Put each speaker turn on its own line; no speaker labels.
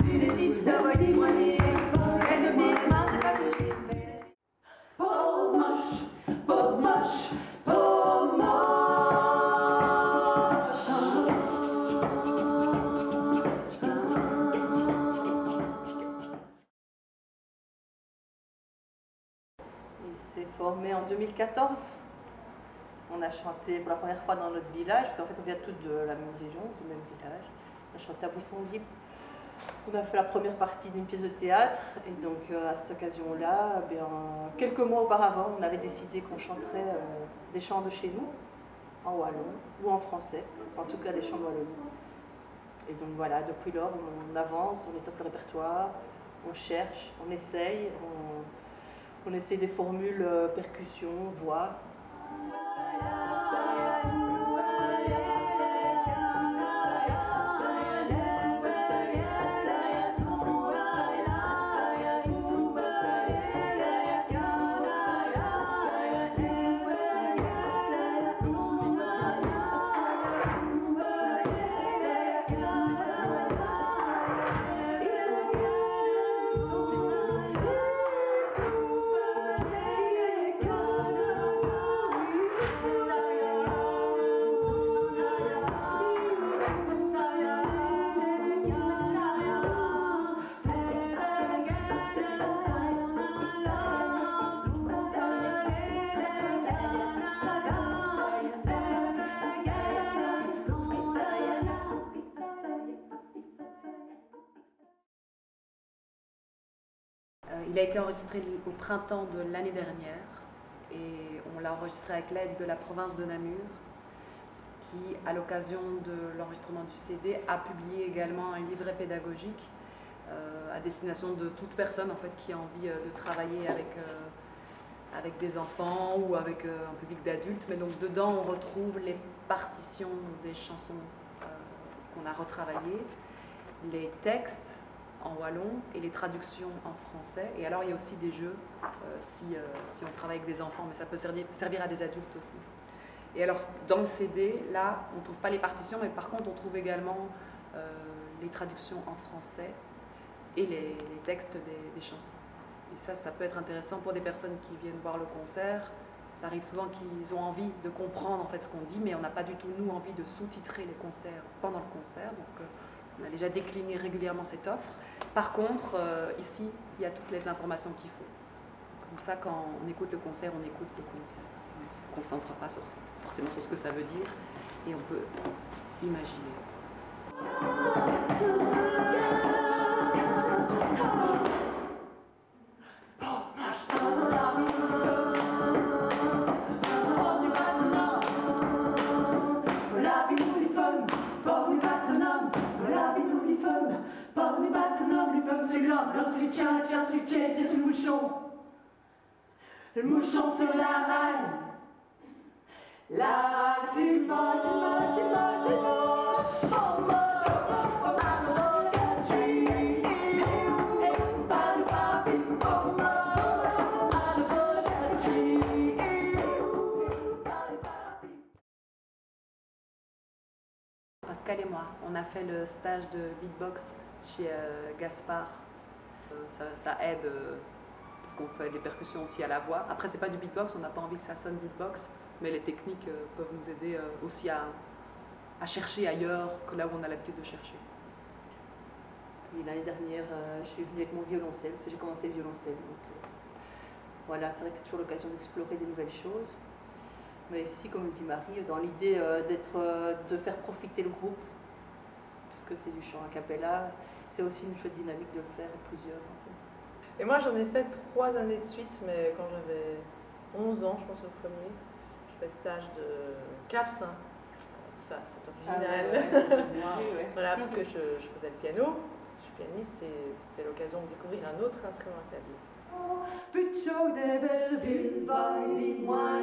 Il s'est formé en 2014. On a chanté pour la première fois dans notre village, parce qu'en fait on vient tous de la même région, du même village. On a chanté à Buisson-Libre. On a fait la première partie d'une pièce de théâtre, et donc à cette occasion-là, quelques mois auparavant, on avait décidé qu'on chanterait des chants de chez nous, en wallon ou en français, en tout cas des chants de Wallonie. Et donc voilà, depuis lors, on avance, on étoffe le répertoire, on cherche, on essaye, on essaie des formules percussion, voix.
Il a été enregistré au printemps de l'année dernière et on l'a enregistré avec l'aide de la province de Namur qui, à l'occasion de l'enregistrement du CD, a publié également un livret pédagogique à destination de toute personne en fait, qui a envie de travailler avec des enfants ou avec un public d'adultes. Mais donc dedans on retrouve les partitions des chansons qu'on a retravaillées, les textes en wallon et les traductions en français. Et alors il y a aussi des jeux si on travaille avec des enfants, mais ça peut servir à des adultes aussi. Et alors dans le CD, là, on ne trouve pas les partitions, mais par contre on trouve également les traductions en français et les textes des chansons. Et ça peut être intéressant pour des personnes qui viennent voir le concert. Ça arrive souvent qu'ils ont envie de comprendre en fait ce qu'on dit, mais on n'a pas du tout, nous, envie de sous-titrer les concerts pendant le concert. Donc on a déjà décliné régulièrement cette offre. Par contre, ici, il y a toutes les informations qu'il faut. Comme ça, quand on écoute le concert, on écoute le concert. On ne se concentre pas forcément sur ce que ça veut dire et on peut imaginer.
Le mouchon sur la raille, la raille, tu manges, tu manges, tu manges, tu manges, oh mange,
Pascal et moi, on a fait le stage de beatbox chez Gaspard. Ça aide parce qu'on fait des percussions aussi à la voix. Après, c'est pas du beatbox, on n'a pas envie que ça sonne beatbox, mais les techniques peuvent nous aider aussi à chercher ailleurs que là où on a l'habitude de chercher.
Et l'année dernière, je suis venue avec mon violoncelle, parce que j'ai commencé le violoncelle. Donc, voilà, c'est vrai que c'est toujours l'occasion d'explorer des nouvelles choses. Mais ici, comme dit Marie, dans l'idée de faire profiter le groupe, puisque c'est du chant a cappella, c'est aussi une chouette dynamique de le faire à plusieurs. En fait.
Et moi j'en ai fait 3 années de suite, mais quand j'avais 11 ans, je pense le premier, je fais stage de clavecin. Ça, c'est original.
Ouais.
Voilà, parce que je faisais le piano, je suis pianiste et c'était l'occasion de découvrir un autre instrument à clavier.
Puccio de Belleville, vai, dis-moi,